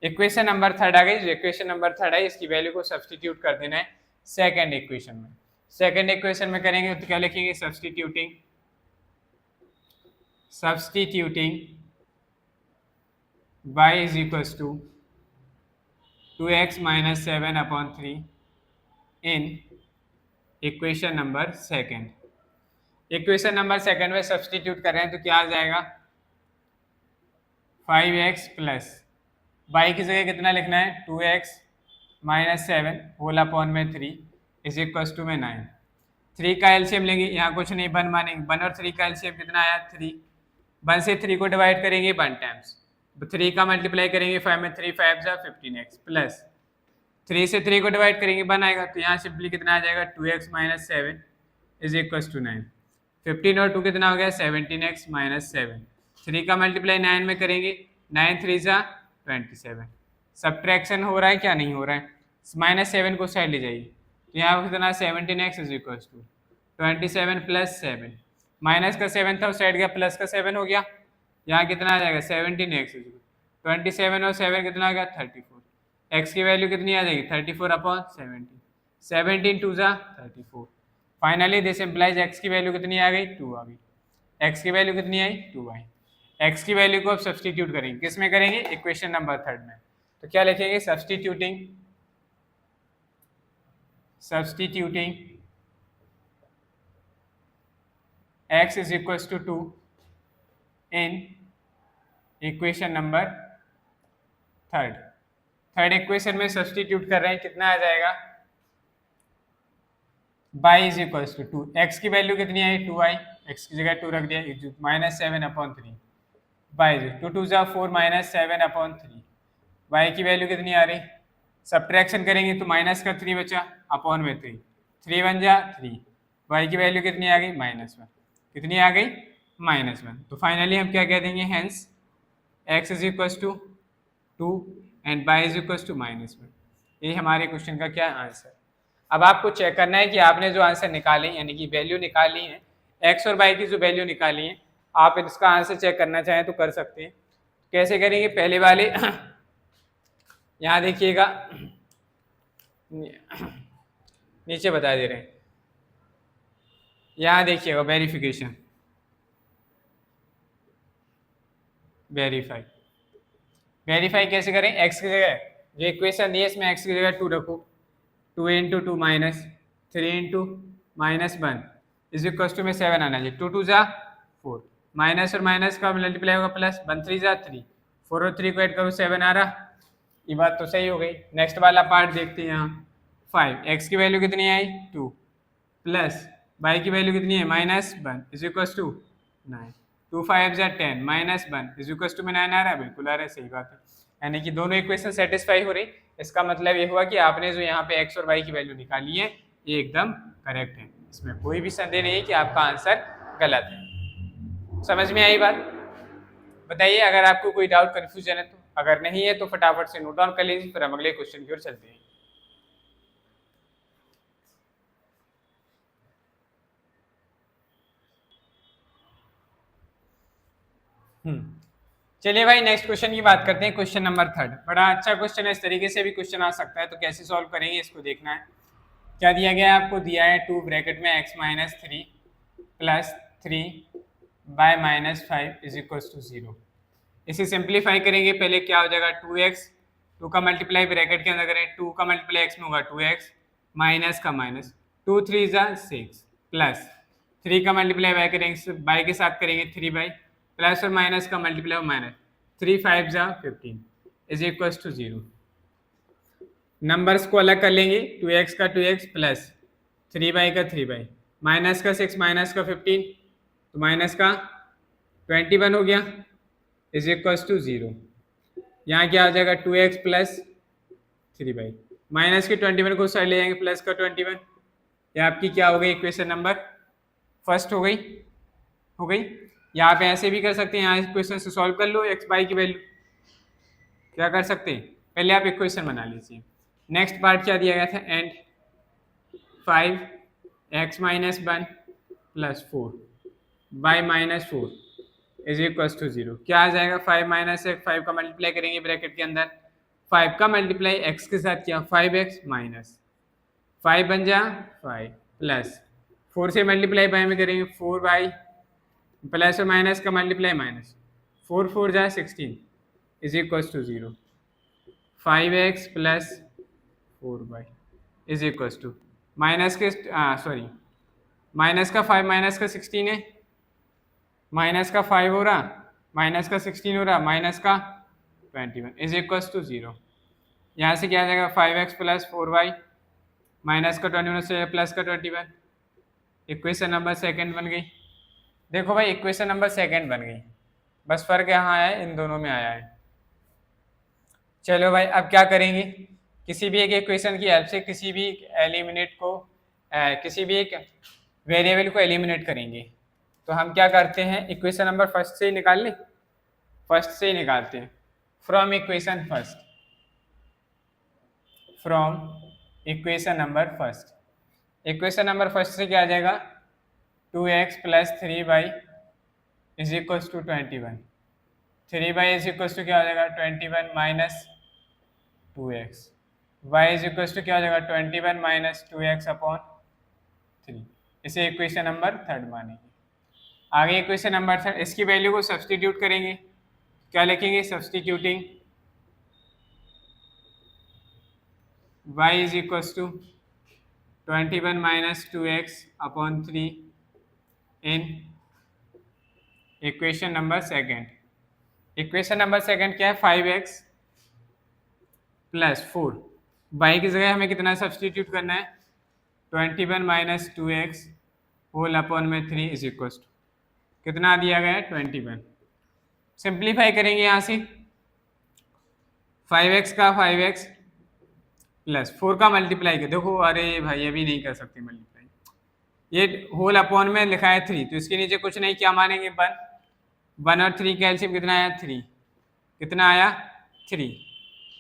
इक्वेशन नंबर थर्ड आ गई, जो इक्वेशन नंबर थर्ड है इसकी वैल्यू को सब्सटीट्यूट कर देना है सेकंड इक्वेशन में। सेकंड इक्वेशन में करेंगे तो क्या लिखेंगे substituting y is equal to 2x - 7 upon 3 in equation number second, equation number second में सब्सटीट्यूट कर रहे हैं तो क्या आ जाएगा 5x प्लस y की जगह कितना लिखना है 2x - 7 होल अपॉन में 3 इज इक्वल टू में 9, 3 का एलसीएम लेंगे, यहाँ कुछ नहीं 1 मानेंगे, 1 और 3 का एलसीएम कितना आया 3, 1 से 3 को डिवाइड करेंगे 1 टाइम्स, 3 का मल्टीप्लाई करेंगे 5 में 3 5 जा 15x प्लस 3 से 3 को डिवाइड करेंगे 1 आएगा, तो यहाँ सिंपली कितना आ जाएगा 2x - 7 इज इक्वल टू 9, 15 और 2 कितना हो गया 17x - 7, 3 का मल्टीप्लाई 9 में करेंगे 9 3 जा 27, सब्ट्रैक्शन हो रहा है क्या नहीं हो रहा है, -7 को साइड ले जाइए तो यहाँ कितना 17x is equal to 27 plus 7, minus का 7 था उस साइड गया प्लस का 7 हो गया, यहाँ कितना आ जाएगा 17x 27 और 7 कितना आ गया 34, एक्स की वैल्यू कितनी आ जाएगी 34/17, 17 टू ज़ा 34। फाइनली दिस इम्प्लाइज एक्स की वैल्यू कितनी आ गई 2 आ गई। एक्स की वैल्यू कितनी आई 2 आई। एक्स की वैल्यू को अब सब्सटीट्यूट करेंगे, किस में करेंगे इक्वेशन नंबर 3 में। तो क्या लिखेंगे substituting x is equals to 2 in equation number third equation में सब्सटीट्यूट कर रहे हैं, कितना आ जाएगा y is equals to 2। X की वैल्यू कितनी आई 2 आई, एक्स की जगह 2 रख दिया, -7/3 y 2 2 जा 4 -7/3। y की वैल्यू कितनी आ रही, सब्ट्रैक्शन करेंगे तो माइनस का 3 बचा अपॉन में 3, 3 1 जा 3, y की वैल्यू कितनी आ गई -1, कितनी आ गई -1। तो फाइनली हम क्या कह देंगे hence x is equals to 2 and y is equals to -1। ये हमारे क्वेश्चन का क्या आंसर। अब आपको चेक करना है कि आपने जो आंसर निकाले यानी कि वैल्यू निकाली है x और y की जो वैल्यू निकाली है, आप इसका आंसर चेक करना चाहें तो कर सकते हैं। कैसे करेंगे, पहले वाले यहाँ देखिएगा नीचे बता दे रहे हैं, यहाँ देखिएगा वेरिफिकेशन वेरीफाई कैसे करें, x की जगह जो इक्वेशन दी है इसमें x की जगह 2 रखो, 2 × 2 -3 × -1 इज इक्वल टू में 7 आना चाहिए, 2 2 जा 4, माइनस और माइनस का मल्टीप्लाई होगा प्लस, 1 3 जा 3, 4 और 3 को ऐड करो 7 आ रहा, ये बात तो सही हो गई। नेक्स्ट वाला पार्ट देखते हैं, यहाँ 5 x की वैल्यू कितनी आई 2 प्लस y की वैल्यू कितनी है -1 इज इक्वल टू 9, 2 5 जा 10 -1 इज इक्वल टू में 9 आ रहा है, बिल्कुल आ रहा है, सही बात है। यानी कि दोनों इक्वेशन सेटिस्फाई हो रही, इसका मतलब ये हुआ कि आपने जो यहाँ पे x और y की वैल्यू निकाली है ये एकदम करेक्ट है, इसमें कोई भी संदेह नहीं है कि आपका आंसर गलत है। समझ में आई बात, बताइए अगर आपको कोई डाउट कन्फ्यूजन है तो, अगर नहीं है तो फटाफट से नोट डाउन कर लीजिए, फिर हम अगले क्वेश्चन की ओर चलते हैं। चलिए भाई नेक्स्ट क्वेश्चन की बात करते हैं, क्वेश्चन नंबर 3। बड़ा अच्छा क्वेश्चन है, इस तरीके से भी क्वेश्चन आ सकता है, तो कैसे सॉल्व करेंगे इसको देखना है। क्या दिया गया है आपको, दिया है 2 ब्रैकेट में x - 3 + 3 / -5 इज इक्वल टू 0। इसे सिंप्लीफाई करेंगे, पहले क्या हो जाएगा 2x, 2 का मल्टीप्लाई ब्रैकेट के अंदर करें, 2 का मल्टीप्लाई x में होगा 2x, माइनस का माइनस 2 3 जा 6 प्लस 3 का मल्टीप्लाई y करेंगे, बाई के साथ करेंगे 3 प्लस और माइनस का मल्टीप्लाई माइनस 3 5 जा 15 इज इक्वल टू 0। नंबर्स को अलग कर लेंगे, 2x का 2x प्लस 3 का 3 माइनस का 6 माइनस का 15 तो माइनस का 21 हो गया इज इक्वल टू 0। यहाँ क्या हो जाएगा 2x प्लस 3 माइनस के 21 को साइड ले जाएंगे, प्लस का 21, ये आपकी क्या हो गई इक्वेशन नंबर फर्स्ट हो गई। यहाँ पे ऐसे भी कर सकते हैं, यहाँ इक्वेशन से सॉल्व कर लो, x y की वैल्यू क्या कर सकते हैं, पहले आप इक्वेशन बना लीजिए। नेक्स्ट पार्ट क्या दिया गया था, and 5x - 1 + 4 y - 4 is equal to 0। क्या आ जाएगा 5 - 1 5 का मल्टीप्लाई करेंगे ब्रैकेट के अंदर, 5 का मल्टीप्लाई x के साथ किया 5x माइनस 5 बन जा 5 प्लस 4 से मल्टीप्लाई बाय में करेंगे 4y प्लस और माइनस का मल्टीप्लाई माइनस 4 4 जा 16 is equal to 0। 5x plus 4y is equal to minus के सॉरी माइनस का 5 माइनस का 16 है, माइनस का 5 हो रहा माइनस का 16 हो रहा माइनस का 21 इज इक्वल टू 0। यहाँ से क्या आ जाएगा 5x प्लस 4y माइनस का 21 से प्लस का 21, इक्वेशन नंबर सेकंड बन गई। देखो भाई इक्वेशन नंबर सेकंड बन गई, बस फर्क यहाँ आया है, इन दोनों में आया है। चलो भाई अब क्या करेंगे, किसी भी एक इक्वेशन की हेल्प से किसी भी किसी भी एक वेरिएबल को एलिमिनेट करेंगे। तो हम क्या करते हैं, इक्वेशन नंबर फर्स्ट से ही निकाल लें, फर्स्ट से ही निकालते हैं। फ्रॉम इक्वेशन नंबर फर्स्ट से क्या आ जाएगा 2x + 3y is equal to 21, 3y is equal to क्या हो जाएगा 21 minus 2x, y is equal to क्या हो जाएगा 21 माइनस 2x अपॉन 3। इसे इक्वेशन नंबर 3 मानेंगे। आगे इक्वेशन नंबर 3, इसकी वैल्यू को सब्सटीट्यूट करेंगे। क्या लिखेंगे? Substituting y is equal to 21 minus 2x upon 3 in equation number 2। Equation number 2 क्या है? 5x plus 4। y की जगह हमें कितना सब्सटीट्यूट करना है? 21 माइनस 2x होल अपॉन में 3 इज इक्वल टू कितना दिया गया है? 21। सिंप्लीफाई करेंगे यहाँ से 5x का 5x प्लस 4 का मल्टीप्लाई कर, देखो अरे भाई अभी नहीं कर सकते मल्टीप्लाई, ये होल अपॉन में लिखा है 3 तो इसके नीचे कुछ नहीं, क्या मानेंगे? 1 और 3 का एलसीएम कितना आया? 3। कितना आया? 3।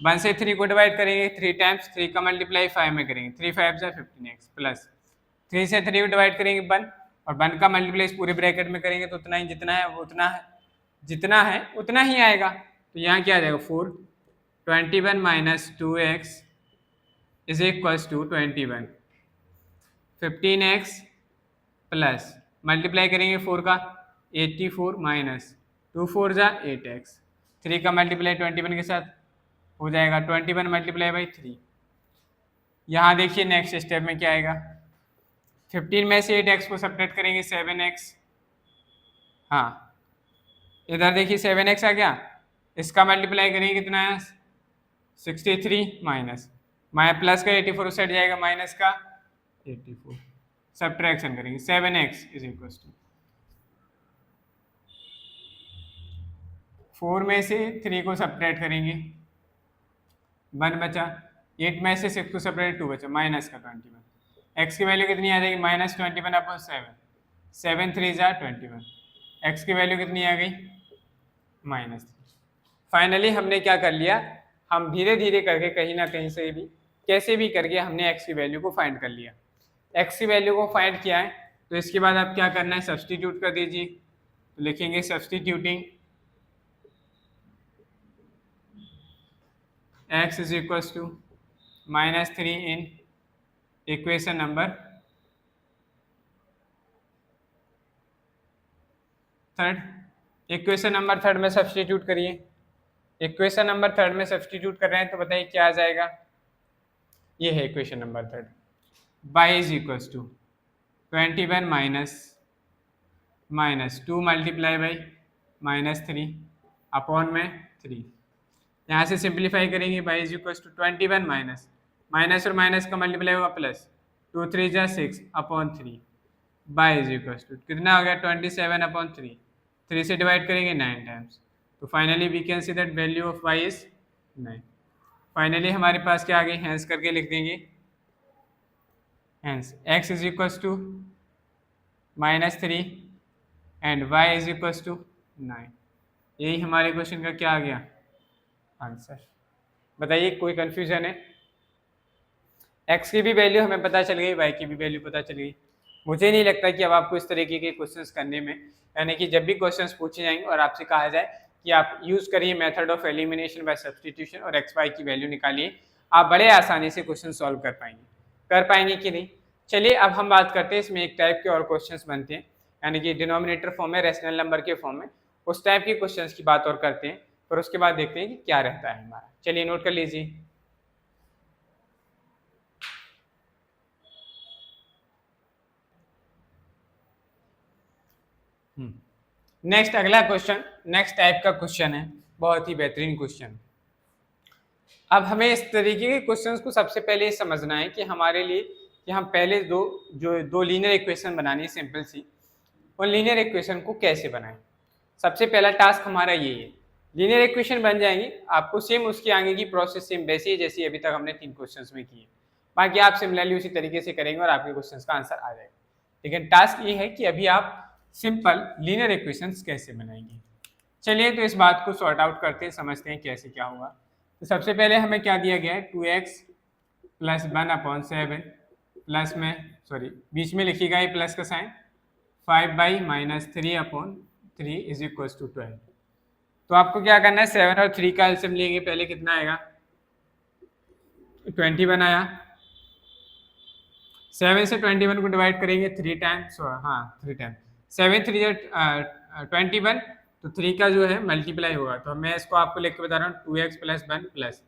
1 से 3 को डिवाइड करेंगे 3 टाइम्स, 3 का मल्टीप्लाई 5 में करेंगे, 3 5 से 15x प्लस 3 से 3 को डिवाइड करेंगे 1 और 1 का मल्टीप्लाई इस पूरे ब्रैकेट में करेंगे तो उतना ही जितना है वो उतना है, जितना है उतना ही आएगा। तो यहाँ क्या आ जाएगा? 4 21 minus 2x is equals to 21 15x plus multiply करेंगे 4 का 84 माइनस 2 4 जा 8x, 3 का मल्टीप्लाई 21 के साथ हो जाएगा 21 मल्टीप्लाई बाई 3। यहाँ देखिए नेक्स्ट स्टेप में क्या आएगा? 15 में से 8x को सब्ट्रैक्ट करेंगे 7x। हाँ इधर देखिए 7x आ गया, इसका मल्टीप्लाई करेंगे कितना है? 63 माइनस प्लस का 84 उस साइड जाएगा माइनस का 84, सब्ट्रैक्शन करेंगे 7x इज इक्वल टू 4 में से 3 को सब्ट्रैक्ट करेंगे 1 बचा, 8 में से 6 को सब्ट्रैक्ट 2 बचा माइनस का 21। x की वैल्यू कितनी आ जाएगी? माइनस 21 अपॉन 7, 7 3 जा 21, x की वैल्यू कितनी आ गई? माइनस 3। फाइनली हमने क्या कर लिया? हम धीरे धीरे करके कहीं ना कहीं से भी कैसे भी करके हमने x की वैल्यू को फाइंड कर लिया। x की वैल्यू को फाइंड किया है तो इसके बाद आप क्या करना है? सब्सटीट्यूट कर दीजिए। तो लिखेंगे substituting x is equal to -3 in equation number 3। Equation number 3 में सब्सटीट्यूट करिए। इक्वेशन नंबर 3 में सब्सटीट्यूट कर रहे हैं तो बताइए क्या आ जाएगा? ये है equation number 3, y is equal to 21 minus 2 multiply by -3 upon में 3। यहाँ से सिंप्लीफाई करेंगे y is equal to 21 minus और माइनस का मल्टीप्लाई होगा प्लस 2 3 जा 6 upon 3 y is equal to कितना हो गया? 27 अपॉन 3, 3 से डिवाइड करेंगे 9 टाइम्स तो finally we can see that value of y is 9। Finally हमारे पास क्या आ गई? हैंस करके लिख देंगे, hence x is equal to -3 and y is equal to 9। यही हमारे क्वेश्चन का क्या आ गया? आंसर। बताइए कोई कंफ्यूजन है? x की भी वैल्यू हमें पता चल गई, y की भी वैल्यू पता चल गई। मुझे नहीं लगता कि अब आपको इस तरीके के क्वेश्चंस करने में, यानी कि जब भी क्वेश्चंस पूछे जाएंगे और आपसे कहा जाए कि आप यूज करिए method of elimination by substitution और एक्स वाई की वैल्यू निकालिए, आप बड़े आसानी से क्वेश्चन सॉल्व कर पाएंगे कि नहीं? चलिए अब हम बात करते हैं इसमें एक टाइप के और क्वेश्चंस बनते हैं, यानी कि डिनोमिनेटर फॉर्म में, रेशनल नंबर के फॉर्म में, उस टाइप के क्वेश्चंस की बात और करते हैं, फिर उसके बाद देखते हैं कि क्या रहता है हमारा। चलिए नोट कर लीजिए। नेक्स्ट अगला क्वेश्चन, नेक्स्ट टाइप का क्वेश्चन है, बहुत ही बेहतरीन क्वेश्चन। अब हमें इस तरीके के क्वेश्चंस को सबसे पहले ये समझना है कि हमारे लिए कि हम पहले दो लीनियर इक्वेशन बनानी है सिंपल सी, उन लीनियर इक्वेशन को कैसे बनाएं। सबसे पहला टास्क हमारा ये है, लीनियर इक्वेशन बन जाएंगी, आपको सेम उसकी आगे की प्रोसेस सेम वैसी ही जैसी अभी तक हमने 3 क्वेश्चंस में की है, बाकी आप सिमिलरली उसी तरीके से करेंगे और आपके क्वेश्चंस का आंसर आ जाएगा। लेकिन टास्क ये है कि अभी आप सिंपल लीनियर इक्वेशंस कैसे बनाएंगे। चलिए तो इस बात को सॉर्ट आउट करते हैं, समझते हैं कैसे क्या होगा। तो सबसे पहले हमें क्या दिया गया है, 2x प्लस 1/7 प्लस में, सॉरी बीच में लिखिएगा ये प्लस का साइन, 5/-3/3 इज इक्वल टू 12। तो आपको क्या करना है, 7 और 3 का एलसीएम लेंगे, पहले कितना आएगा 21 आया। 7 से 21 को डिवाइड करेंगे 3 टाइम्स, हाँ 3 टाइम्स, 7 3 21, तो 3 का जो है मल्टीप्लाई होगा। तो मैं इसको आपको लिख के बता रहा हूँ 2x प्लस 1 प्लस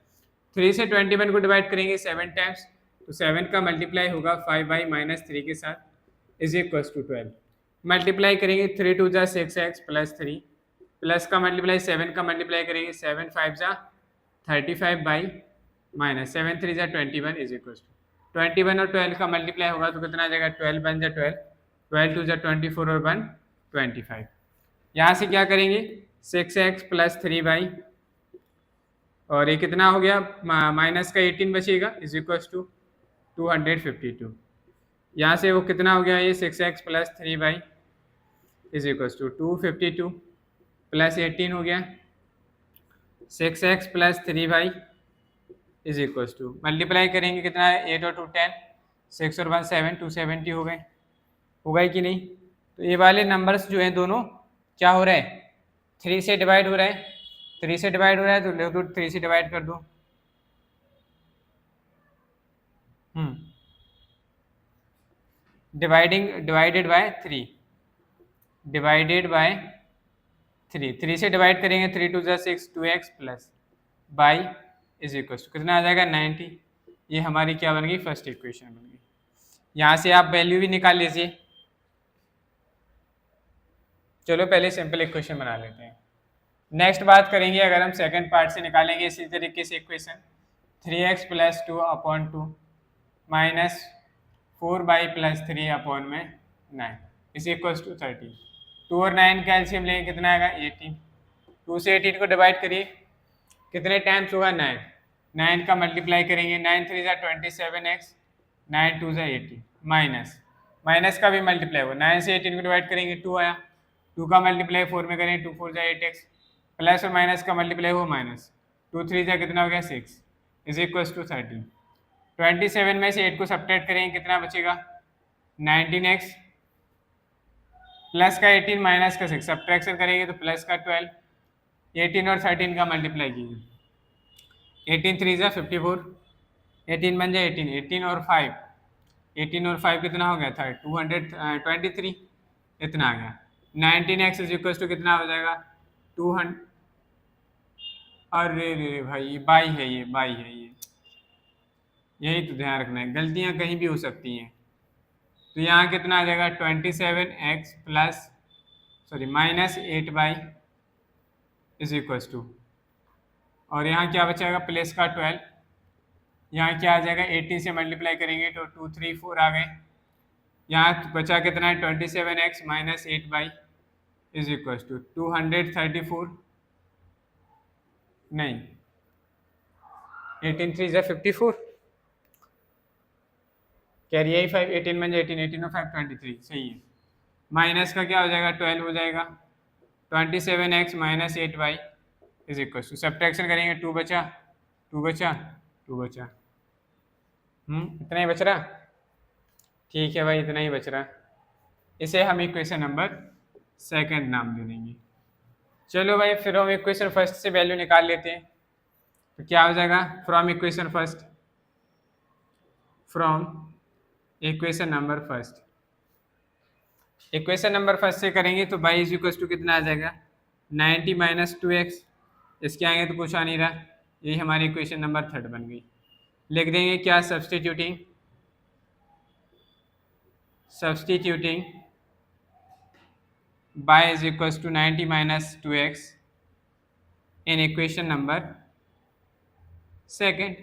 3 से 21 को डिवाइड करेंगे 7 टाइम्स, तो 7 का मल्टीप्लाई होगा 5 बाई माइनस 3 के साथ इज इक्वल टू 12। मल्टीप्लाई करेंगे 3 टू जा 6x प्लस 3 प्लस का मल्टीप्लाई 7 का मल्टीप्लाई करेंगे 7 5 जा 35 बाई माइनस 7 3 जा 21 इज इक्वल टू 21 और 12 का मल्टीप्लाई होगा तो कितना आ जाएगा 12 1 जा 12, 12 2 जा 24 और 1 25। यहाँ से क्या करेंगे 6x प्लस 3 बाई, और ये कितना हो गया माइनस का 18 बचेगा इज इक्वल टू 252। यहाँ से वो कितना हो गया ये 6x plus 3 y is equal to 252 plus 18 हो गया 6x plus 3 y is equal to, multiply करेंगे कितना है 8 और 2 10, 6 और 1 7, 270 हो गए, होगा ही कि नहीं। तो ये वाले नंबर्स जो हैं दोनों क्या हो रहा है 3 से डिवाइड हो रहा है, 3 से डिवाइड हो रहा है तो ले दो 3 से डिवाइड कर दो। डिवाइडेड बाय 3, डिवाइडेड बाय 3 से डिवाइड करेंगे 3 टू जा 6 2x plus y is equal to कितना आ जाएगा 90। ये हमारी क्या बन गई फर्स्ट इक्वेशन बन गई। यहाँ से आप वैल्यू भी निकाल लीजिए। चलो पहले सिंपल इक्वेशन बना लेते हैं, नेक्स्ट बात करेंगे अगर हम सेकंड पार्ट से निकालेंगे इसी तरीके से equation 3x plus 2 upon 2 minus 4 by plus 3 upon में 9 इज इक्वल टू 30। 2 और 9 का एलसीएम लेंगे कितना आएगा 18, 2 से 18 को डिवाइड करिए कितने टाइम्स होगा 9, 9 का मल्टीप्लाई करेंगे 9 3 जा 27x, 9 2 जा 80 माइनस माइनस का भी मल्टीप्लाई होगा 9 से 18 को डिवाइड करेंगे 2 आया, 2 का मल्टीप्लाई 4 में करेंगे 2 4 जा 8x प्लस और माइनस का मल्टीप्लाई हो माइनस 2 3 जा कितना हो गया 6 इज इक्वल टू 30। 27 में से 8 को सब्ट्रैक्ट करेंगे कितना बचेगा 19x प्लस का 18 माइनस का 6 सब्ट्रैक्शन करेंगे तो प्लस का 12, 18 और 13 का मल्टीप्लाई कीजिए 18 3 जा 54, 18 बन जाए 18, 18 और 5, 18 और 5 कितना हो गया था 223 इतना आ गया। 19x इज इक्वल टू कितना हो जाएगा 200, अरे रे भाई ये बाई है, ये बाई है, ये यही तो ध्यान रखना है, गलतियां कहीं भी हो सकती हैं। तो यहाँ कितना आ जाएगा 27x plus sorry minus 8 y is equal to, और यहाँ क्या बचेगा प्लस का 12, यहाँ क्या आ जाएगा 18 से मल्टीप्लाई करेंगे तो 2 3 4 आ गए, यहाँ बचा कितना है 27x minus 8 y is equal to 234, नहीं 18 3 जा 54 कैरी आई 5, 18 बन जाए 18, 18 और 5 23 सही है, माइनस का क्या हो जाएगा 12 हो जाएगा 27x minus 8 y is equal to subtraction करेंगे 2 बचा 2 बचा 2 बचा, इतना ही बच रहा, ठीक है भाई इतना ही बच रहा, इसे हम इक्वेशन नंबर सेकंड नाम दे देंगे। चलो भाई फिर हम इक्वेशन फर्स्ट से वैल्यू निकाल लेते हैं, तो क्या हो जाएगा from equation first, from equation number first, equation number first से करेंगे तो बाई इज इक्वल टू कितना आ जाएगा 90 माइनस 2x, इसके आगे तो कुछ आ नहीं रहा, यही हमारी इक्वेशन नंबर थर्ड बन गई। लिख देंगे क्या substituting y is equal to 90 minus 2x in equation number second.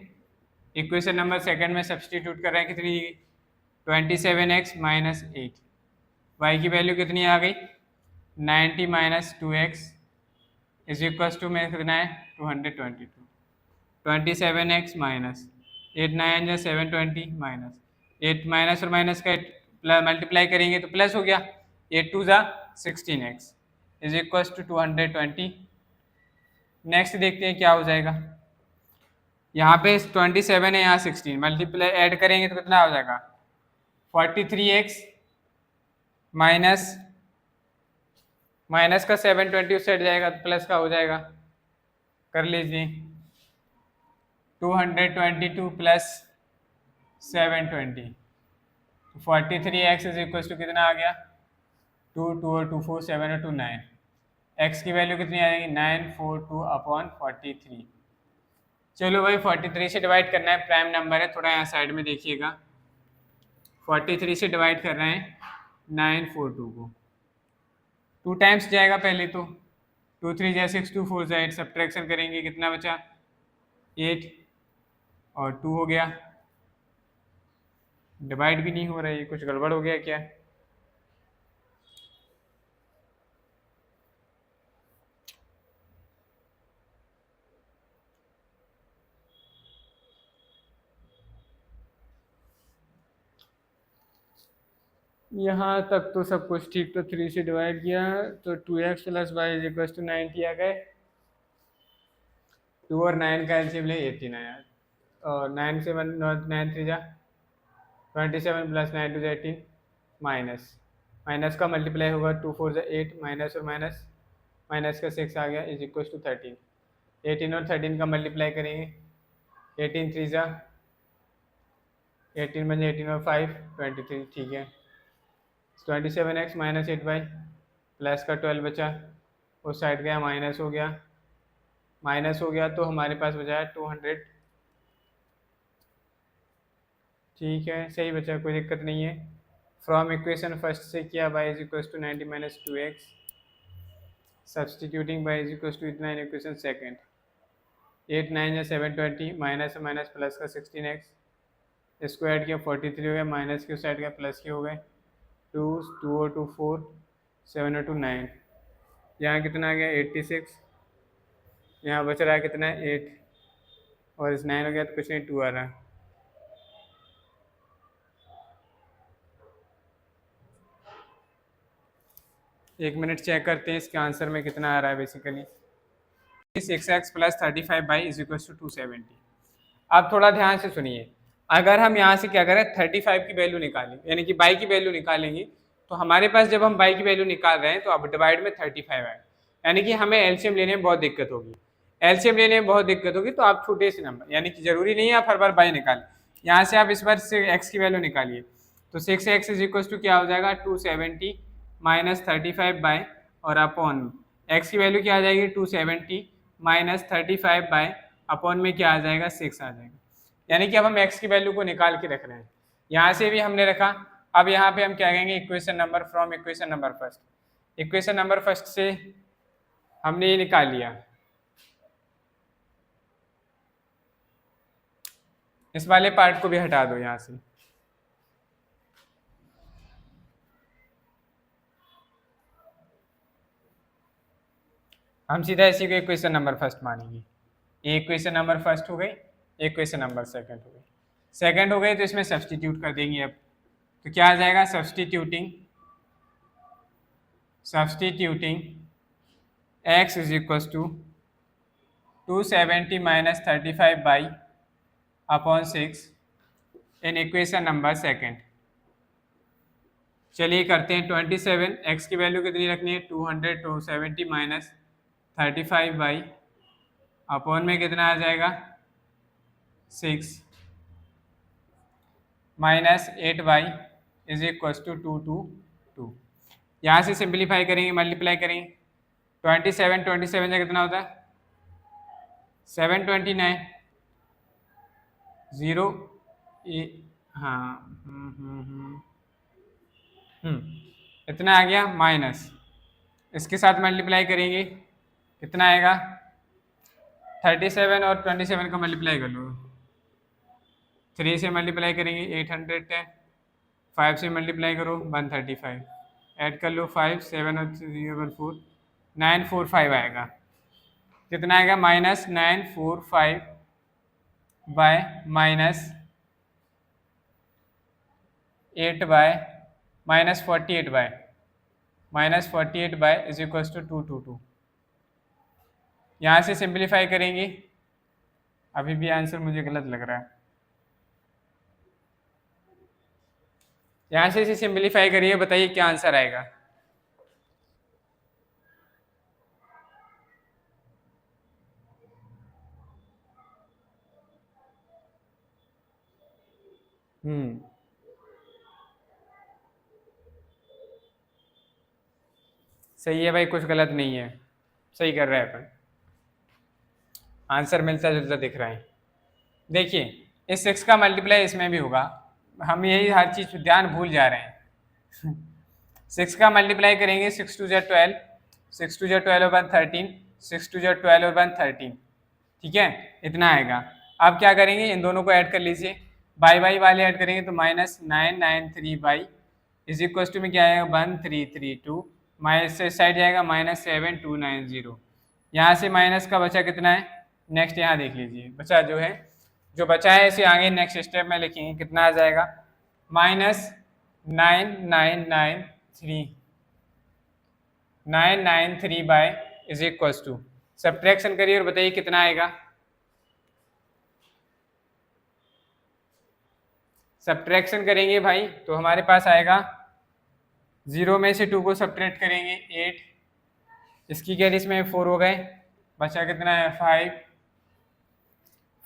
Equation number second में सब्सटीट्यूट कर रहे हैं कितनी 27x माइनस 8, y की वैल्यू कितनी आ गई 90 minus 2x is equal to में कितना है 222, 27x माइनस 8 9 या 720 माइनस 8 माइनस और माइनस का मल्टीप्लाई करेंगे तो प्लस हो गया 8 2 जा 16x is equal to 220। Next देखते हैं क्या हो जाएगा, यहाँ पे 27 है यहाँ 16 मल्टीप्लाई ऐड करेंगे तो कितना हो जाएगा 43x माइनस माइनस का 720 उस साइड जाएगा तो प्लस का हो जाएगा, कर लीजिए 222 plus 720, 43x is equal to कितना आ गया, 2 और 2 4 7 और 2 9, x की वैल्यू कितनी आ जाएगी 942 अपॉन 43। चलो भाई 43 से डिवाइड करना है, प्राइम नंबर है, थोड़ा यहाँ साइड में देखिएगा। 43 से डिवाइड कर रहे हैं 942 को, 2 टाइम्स जाएगा पहले तो, 2 3 जा 6, 2 4 जा 8, सब्ट्रैक्शन करेंगे कितना बचा 8 और 2 हो गया, डिवाइड भी नहीं हो रहा है, कुछ गड़बड़ हो गया क्या। यहाँ तक तो सब कुछ ठीक, तो 3 से डिवाइड किया तो 2x plus y is equal to 90 आ गए, 2 और 9 का एलसीएम ले 18 आया, और 9 से 9 3 जा 27 प्लस 9 टू 18, माइनस माइनस का मल्टीप्लाई होगा 2 4 जा 8, माइनस और माइनस माइनस का 6 आ गया इज इक्वल टू 13, 18 और 13 का मल्टीप्लाई करेंगे, 18 3 जा 18 बन 18 और 5 23, ठीक है। 27x माइनस 8y प्लस का 12 बचा, उस साइड गया माइनस हो गया, माइनस हो गया तो हमारे पास बचा है 200, ठीक है सही बचा, कोई दिक्कत नहीं है। फ्रॉम इक्वेशन फर्स्ट से किया y is equal to 90 minus 2x, substituting y is equal to इतना इन इक्वेशन सेकेंड, 8 9 या 720, माइनस माइनस प्लस का 16x, इसको ऐड किया 43 हो गया, माइनस के उस साइड का प्लस के हो गए 2 2 और 2 4, 7 और 2 9, यहाँ कितना आ गया 86, यहाँ बच रहा है कितना 8, और इस 9 हो गया तो कुछ नहीं 2 आ रहा है। एक मिनट चेक करते हैं इसके आंसर में कितना आ रहा है basically, 6x plus 35 y is equal to 270। आप थोड़ा ध्यान से सुनिए, अगर हम यहाँ से क्या करें 35 की वैल्यू निकालें, यानी कि बाई की वैल्यू निकालेंगे, तो हमारे पास जब हम बाई की वैल्यू निकाल रहे हैं तो अब डिवाइड में 35 आए, यानी कि हमें एलसीएम लेने में बहुत दिक्कत होगी, एलसीएम लेने में बहुत दिक्कत होगी, तो आप छोटे से नंबर, यानी कि जरूरी नहीं है आप हर बार बाई निकालें, यहाँ से आप इस बार से एक्स की वैल्यू निकालिए, तो 6x इज इक्वल टू क्या हो जाएगा 270 माइनस 35 बाई, और अपॉन एक्स की वैल्यू क्या आ जाएगी 270 माइनस 35 बाई, अपॉन में क्या आ जाएगा 6 आ जाएगा, यानी कि अब हम x की वैल्यू को निकाल के रख रहे हैं, यहाँ से भी हमने रखा, अब यहाँ पे हम क्या कहेंगे equation number from equation number first, equation number first से हमने ये निकाल लिया, इस वाले पार्ट को भी हटा दो यहाँ से, हम सीधा इसी को इक्वेशन नंबर फर्स्ट मानेंगे, ये इक्वेशन नंबर फर्स्ट हो गई, इक्वेशन नंबर सेकंड हो गई, सेकंड हो गई तो इसमें सब्सटीट्यूट कर देंगे अब, तो क्या आ जाएगा substituting x is equal to 270 minus 35 y upon 6 in equation number second. चलिए करते हैं 27, x की वैल्यू कितनी रखनी है 200, 270 माइनस 35 बाई अपॉन में कितना आ जाएगा 6 minus 8y is equal to 222, यहाँ से सिंप्लीफाई करेंगे मल्टीप्लाई करेंगे, 27 27 से कितना होता है 729, 0 हाँ इतना आ गया माइनस, इसके साथ मल्टीप्लाई करेंगे कितना आएगा 37 और 27 का मल्टीप्लाई कर लो, 3 से मल्टीप्लाई करेंगे 810, 5 से मल्टीप्लाई करो 135, ऐड कर लो 5 7 और 3 4 945 आएगा, कितना आएगा minus 945 y minus 8 y minus 48 y is equal to 222, यहाँ से सिंप्लीफाई करेंगे, अभी भी आंसर मुझे गलत लग रहा है, यहाँ से इसे सिंप्लीफाई करिए, बताइए क्या आंसर आएगा। सही है भाई, कुछ गलत नहीं है, सही कर रहे हैं अपन, आंसर मिलता जुलता दिख रहा है। देखिए इस 6 का मल्टीप्लाई इसमें भी होगा, हम यही हर चीज़ ध्यान भूल जा रहे हैं। 6 का मल्टीप्लाई करेंगे, 6 2 ज़ा 12, 6 2 ज़ा 12 और 1 13, 6 2 ज़ा 12 और 1 13, ठीक है, इतना आएगा। अब क्या करेंगे, इन दोनों को ऐड कर लीजिए, बाई बाई वाले ऐड करेंगे तो -993 बाई इज इक्वल टू में क्या आएगा 1332, माइनस से साइड जाएगा -7290, यहाँ से माइनस का बचा कितना है, नेक्स्ट यहाँ देख लीजिए बचा जो है, जो बचा है इसे आगे नेक्स्ट स्टेप में लिखेंगे, कितना आ जाएगा -9993 y is equal to, subtraction करिए और बताइए कितना आएगा। सब्ट्रैक्शन करेंगे भाई तो हमारे पास आएगा 0 में से 2 को सब्ट्रैक्ट करेंगे 8, इसकी क्या इसमें 4 हो गए, बचा कितना है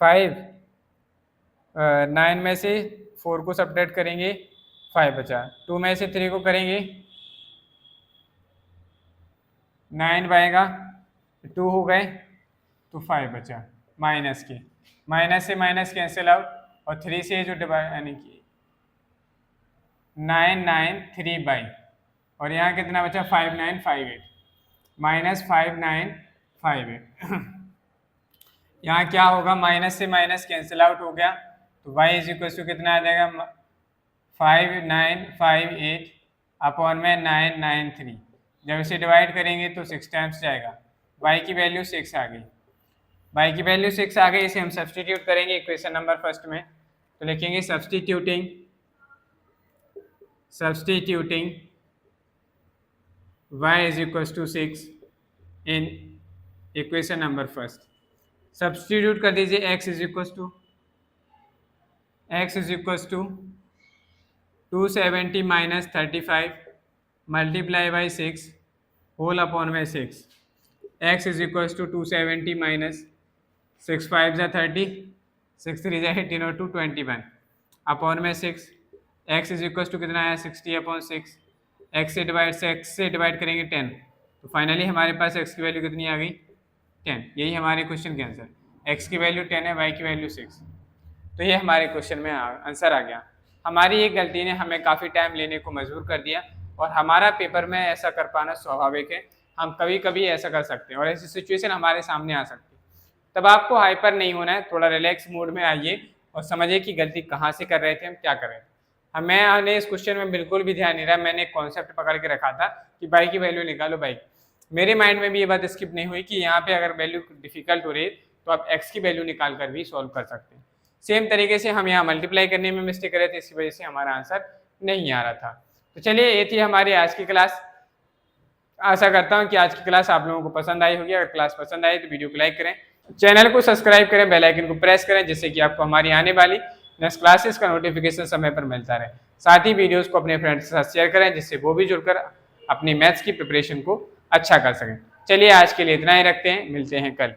5, 9 में से 4 को सब्ट्रैक्ट करेंगे 5 बचा, 2 में से 3 को करेंगे 9 आएगा, 2 हो गए तो 5 बचा, माइनस के, माइनस से माइनस कैंसिल आउट, और 3 से जो डिवाइड यानी कि 993 बाई, और यहाँ कितना बचा 5958, -5958। यहाँ क्या होगा, माइनस से माइनस कैंसिल आउट हो गया, तो y इज इक्वल टू कितना आ जाएगा 5958 अपॉन में 993, जब इसे डिवाइड करेंगे तो 6 टाइम्स जाएगा, y की वैल्यू 6 आ गई, y की वैल्यू 6 आ गई, इसे हम सब्सटीट्यूट करेंगे इक्वेशन नंबर फर्स्ट में, तो लिखेंगे substituting y is equal to 6 in equation number first, substitute कर दीजिए x is equal to 270 minus 35 multiply by 6 whole upon में 6, x is equal to 270 minus 6 5 ज़ा 30, 6 3 ज़ा 18 और 2 21 अपॉन में 6, x इज इक्वल टू कितना है 60 अपॉन 6, x से डिवाइड करेंगे 10, तो फाइनली हमारे पास x की वैल्यू कितनी आ गई 10, यही हमारे क्वेश्चन के आंसर, x की वैल्यू 10 है, y की वैल्यू 6, तो ये हमारे क्वेश्चन में आंसर आ गया। हमारी एक गलती ने हमें काफ़ी टाइम लेने को मजबूर कर दिया, और हमारा पेपर में ऐसा कर पाना स्वाभाविक है, हम कभी कभी ऐसा कर सकते हैं और ऐसी सिचुएशन हमारे सामने आ सकती है, तब आपको हाइपर नहीं होना है, थोड़ा रिलैक्स मूड में आइए और समझिए कि गलती कहाँ से कर रहे थे, हम क्या कर रहे थे। मैंने इस क्वेश्चन में बिल्कुल भी ध्यान नहीं रहा, मैंने एक कॉन्सेप्ट पकड़ के रखा था कि बाई की वैल्यू निकालो बाई, मेरे माइंड में भी ये बात स्किप नहीं हुई कि यहाँ पे अगर वैल्यू डिफिकल्ट हो रही है तो आप x की वैल्यू निकाल कर भी सॉल्व कर सकते हैं। सेम तरीके से हम यहाँ मल्टीप्लाई करने में मिस्टेक कर रहे थे, इसकी वजह से हमारा आंसर नहीं आ रहा था। तो चलिए ये थी हमारी आज की क्लास, आशा करता हूँ कि आज की क्लास आप लोगों को पसंद आई होगी। अगर क्लास पसंद आई तो वीडियो को लाइक करें, चैनल को सब्सक्राइब करें, बेल आइकन को प्रेस करें, जिससे कि आपको हमारी आने वाली नेक्स्ट क्लासेस का नोटिफिकेशन समय पर मिलता रहे। साथ ही वीडियोस को अपने फ्रेंड्स के साथ शेयर करें, जिससे वो भी जुड़कर अपनी मैथ्स की प्रिपरेशन को अच्छा कर सकें। चलिए आज के लिए इतना ही रखते हैं, मिलते हैं कल।